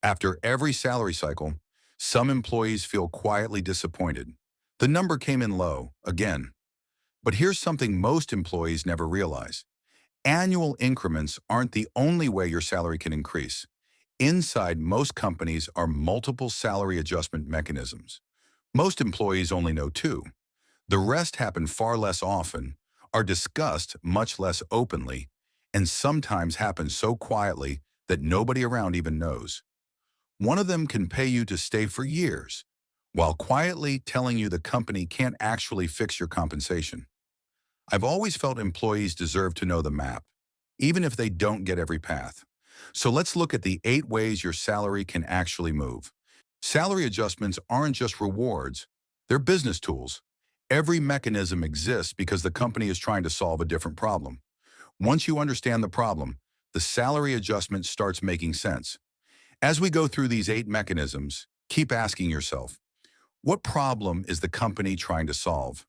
After every salary cycle, some employees feel quietly disappointed. The number came in low, again. But here's something most employees never realize. Annual increments aren't the only way your salary can increase. Inside most companies are multiple salary adjustment mechanisms. Most employees only know two. The rest happen far less often, are discussed much less openly, and sometimes happen so quietly that nobody around even knows. One of them can pay you to stay for years, while quietly telling you the company can't actually fix your compensation. I've always felt employees deserve to know the map, even if they don't get every path. So let's look at the 8 ways your salary can actually move. Salary adjustments aren't just rewards, they're business tools. Every mechanism exists because the company is trying to solve a different problem. Once you understand the problem, the salary adjustment starts making sense. As we go through these 8 mechanisms, keep asking yourself, what problem is the company trying to solve?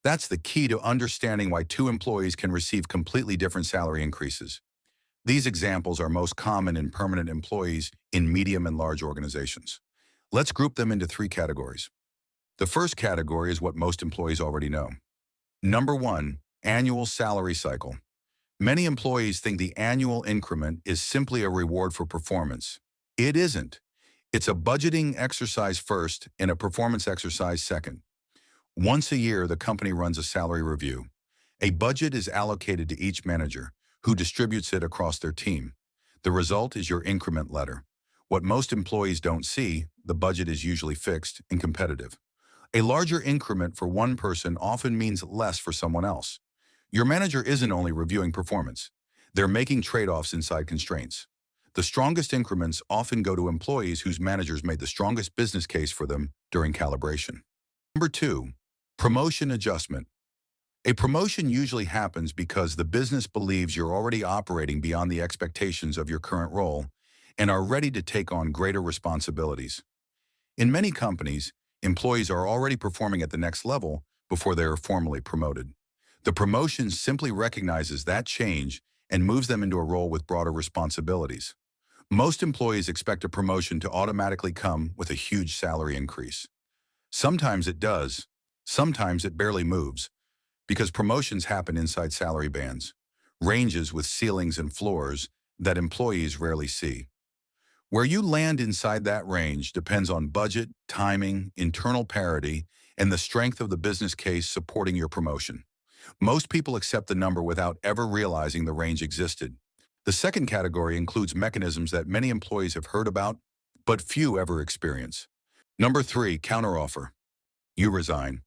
That's the key to understanding why two employees can receive completely different salary increases. These examples are most common in permanent employees in medium and large organizations. Let's group them into 3 categories. The first category is what most employees already know. Number 1, annual salary cycle. Many employees think the annual increment is simply a reward for performance. It isn't. It's a budgeting exercise first and a performance exercise second. Once a year, the company runs a salary review. A budget is allocated to each manager, who distributes it across their team. The result is your increment letter. What most employees don't see, the budget is usually fixed and competitive. A larger increment for one person often means less for someone else. Your manager isn't only reviewing performance. They're making trade-offs inside constraints. The strongest increments often go to employees whose managers made the strongest business case for them during calibration. Number 2, promotion adjustment. A promotion usually happens because the business believes you're already operating beyond the expectations of your current role and are ready to take on greater responsibilities. In many companies, employees are already performing at the next level before they are formally promoted. The promotion simply recognizes that change and moves them into a role with broader responsibilities. Most employees expect a promotion to automatically come with a huge salary increase. Sometimes it does, sometimes it barely moves, because promotions happen inside salary bands, ranges with ceilings and floors that employees rarely see. Where you land inside that range depends on budget, timing, internal parity, and the strength of the business case supporting your promotion. Most people accept the number without ever realizing the range existed. The second category includes mechanisms that many employees have heard about, but few ever experience. Number 3, counteroffer. You resign.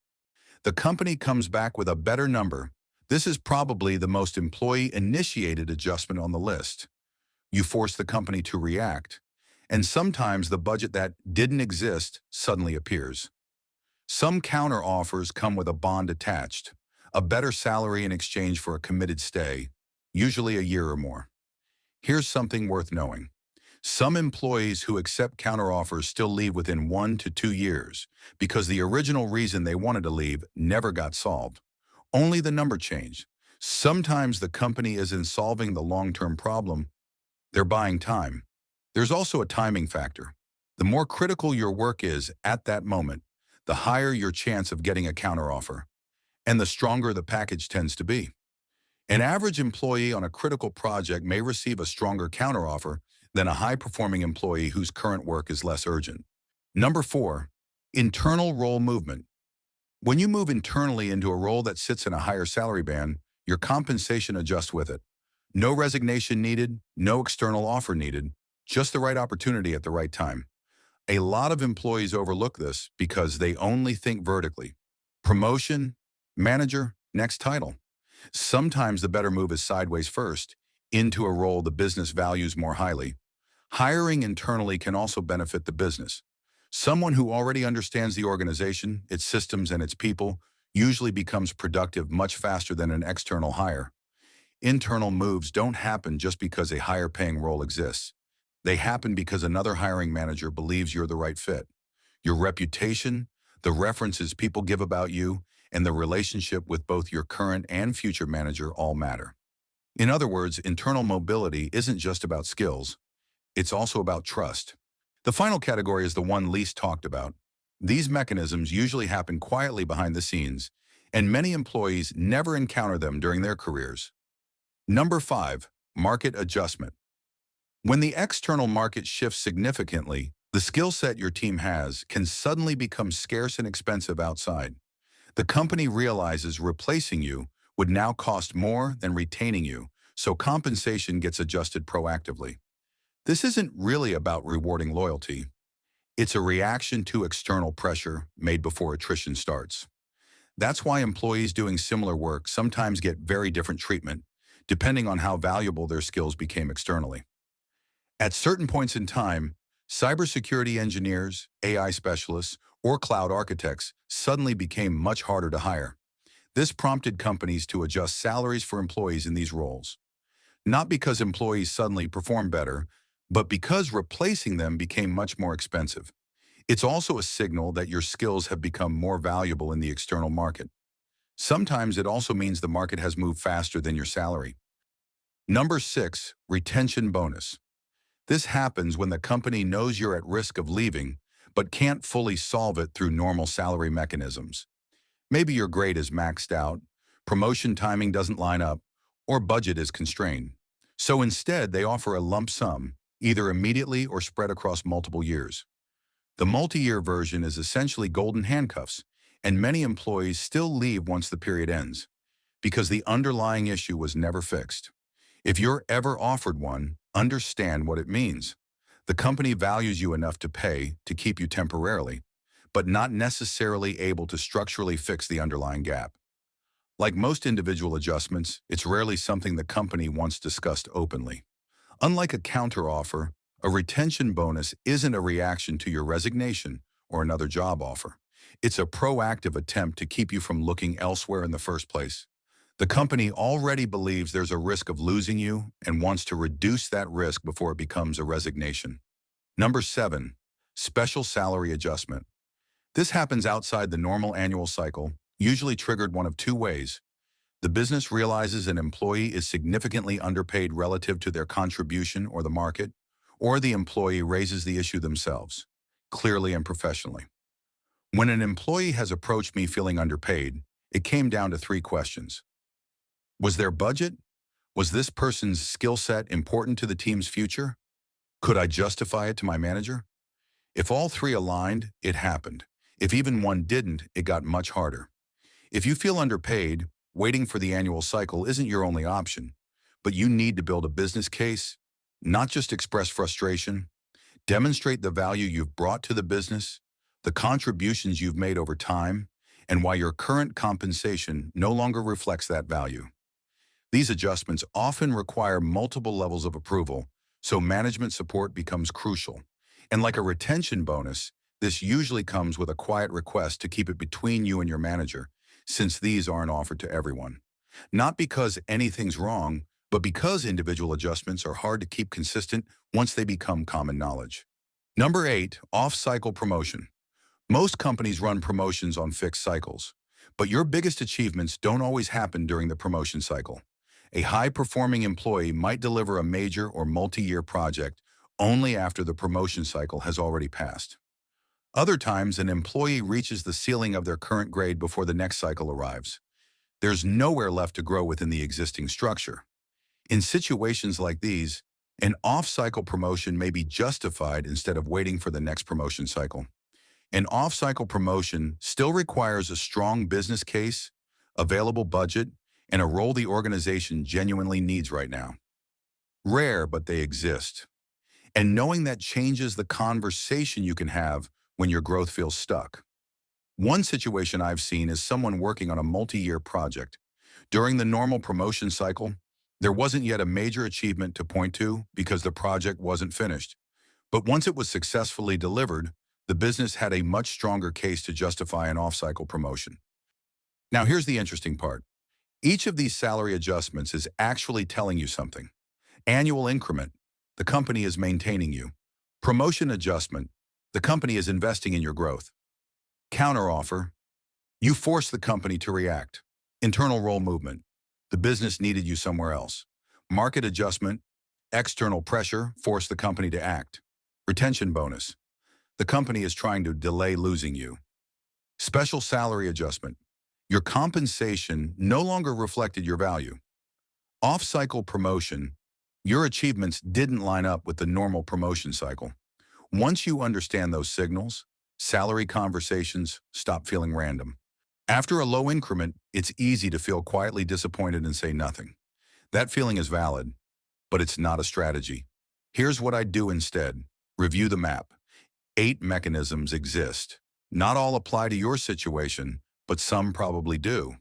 The company comes back with a better number. This is probably the most employee-initiated adjustment on the list. You force the company to react, and sometimes the budget that didn't exist suddenly appears. Some counteroffers come with a bond attached, a better salary in exchange for a committed stay, usually a year or more. Here's something worth knowing. Some employees who accept counteroffers still leave within 1 to 2 years because the original reason they wanted to leave never got solved. Only the number changed. Sometimes the company isn't solving the long-term problem, they're buying time. There's also a timing factor. The more critical your work is at that moment, the higher your chance of getting a counteroffer, and the stronger the package tends to be. An average employee on a critical project may receive a stronger counteroffer than a high-performing employee whose current work is less urgent. Number 4, internal role movement. When you move internally into a role that sits in a higher salary band, your compensation adjusts with it. No resignation needed, no external offer needed, just the right opportunity at the right time. A lot of employees overlook this because they only think vertically. Promotion, manager, next title. Sometimes the better move is sideways first, into a role the business values more highly. Hiring internally can also benefit the business. Someone who already understands the organization, its systems, and its people usually becomes productive much faster than an external hire. Internal moves don't happen just because a higher-paying role exists. They happen because another hiring manager believes you're the right fit. Your reputation, the references people give about you, and the relationship with both your current and future manager all matter. In other words, internal mobility isn't just about skills. It's also about trust. The final category is the one least talked about. These mechanisms usually happen quietly behind the scenes, and many employees never encounter them during their careers. Number 5, market adjustment. When the external market shifts significantly, the skill set your team has can suddenly become scarce and expensive outside. The company realizes replacing you would now cost more than retaining you, so compensation gets adjusted proactively. This isn't really about rewarding loyalty. It's a reaction to external pressure made before attrition starts. That's why employees doing similar work sometimes get very different treatment, depending on how valuable their skills became externally. At certain points in time, cybersecurity engineers, AI specialists, or cloud architects suddenly became much harder to hire. This prompted companies to adjust salaries for employees in these roles. Not because employees suddenly performed better, but because replacing them became much more expensive. It's also a signal that your skills have become more valuable in the external market. Sometimes it also means the market has moved faster than your salary. Number 6, retention bonus. This happens when the company knows you're at risk of leaving, but can't fully solve it through normal salary mechanisms. Maybe your grade is maxed out, promotion timing doesn't line up, or budget is constrained. So instead, they offer a lump sum, either immediately or spread across multiple years. The multi-year version is essentially golden handcuffs, and many employees still leave once the period ends, because the underlying issue was never fixed. If you're ever offered one, understand what it means. The company values you enough to pay to keep you temporarily, but not necessarily able to structurally fix the underlying gap. Like most individual adjustments, it's rarely something the company wants discussed openly. Unlike a counteroffer, a retention bonus isn't a reaction to your resignation or another job offer. It's a proactive attempt to keep you from looking elsewhere in the first place. The company already believes there's a risk of losing you and wants to reduce that risk before it becomes a resignation. Number 7, special salary adjustment. This happens outside the normal annual cycle, usually triggered one of two ways. The business realizes an employee is significantly underpaid relative to their contribution or the market, or the employee raises the issue themselves, clearly and professionally. When an employee has approached me feeling underpaid, it came down to 3 questions. Was there budget? Was this person's skill set important to the team's future? Could I justify it to my manager? If all 3 aligned, it happened. If even one didn't, it got much harder. If you feel underpaid, waiting for the annual cycle isn't your only option, but you need to build a business case, not just express frustration. Demonstrate the value you've brought to the business, the contributions you've made over time, and why your current compensation no longer reflects that value. These adjustments often require multiple levels of approval, so management support becomes crucial. And like a retention bonus, this usually comes with a quiet request to keep it between you and your manager, since these aren't offered to everyone. Not because anything's wrong, but because individual adjustments are hard to keep consistent once they become common knowledge. Number 8, off-cycle promotion. Most companies run promotions on fixed cycles, but your biggest achievements don't always happen during the promotion cycle. A high-performing employee might deliver a major or multi-year project only after the promotion cycle has already passed. Other times, an employee reaches the ceiling of their current grade before the next cycle arrives. There's nowhere left to grow within the existing structure. In situations like these, an off-cycle promotion may be justified instead of waiting for the next promotion cycle. An off-cycle promotion still requires a strong business case, available budget, and a role the organization genuinely needs right now. Rare, but they exist. And knowing that changes the conversation you can have when your growth feels stuck. One situation I've seen is someone working on a multi-year project. During the normal promotion cycle, there wasn't yet a major achievement to point to because the project wasn't finished. But once it was successfully delivered, the business had a much stronger case to justify an off-cycle promotion. Now here's the interesting part. Each of these salary adjustments is actually telling you something. Annual increment, the company is maintaining you. Promotion adjustment, the company is investing in your growth. Counteroffer, you force the company to react. Internal role movement, the business needed you somewhere else. Market adjustment, external pressure forced the company to act. Retention bonus. The company is trying to delay losing you. Special salary adjustment. Your compensation no longer reflected your value. Off-cycle promotion. Your achievements didn't line up with the normal promotion cycle. Once you understand those signals, salary conversations stop feeling random. After a low increment, it's easy to feel quietly disappointed and say nothing. That feeling is valid, but it's not a strategy. Here's what I'd do instead. Review the map. 8 mechanisms exist. Not all apply to your situation, but some probably do.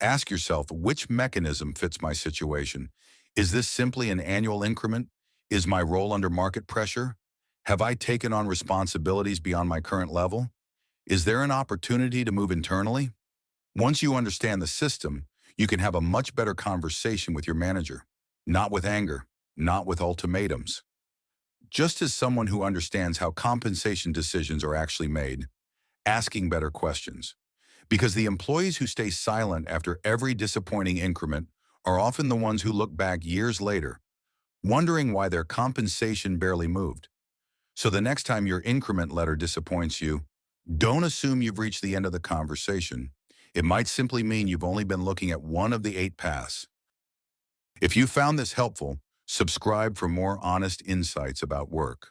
Ask yourself, which mechanism fits my situation? Is this simply an annual increment? Is my role under market pressure? Have I taken on responsibilities beyond my current level? Is there an opportunity to move internally? Once you understand the system, you can have a much better conversation with your manager. Not with anger, not with ultimatums. Just as someone who understands how compensation decisions are actually made, asking better questions. Because the employees who stay silent after every disappointing increment are often the ones who look back years later, wondering why their compensation barely moved. So the next time your increment letter disappoints you, don't assume you've reached the end of the conversation. It might simply mean you've only been looking at one of the 8 paths. If you found this helpful, subscribe for more honest insights about work.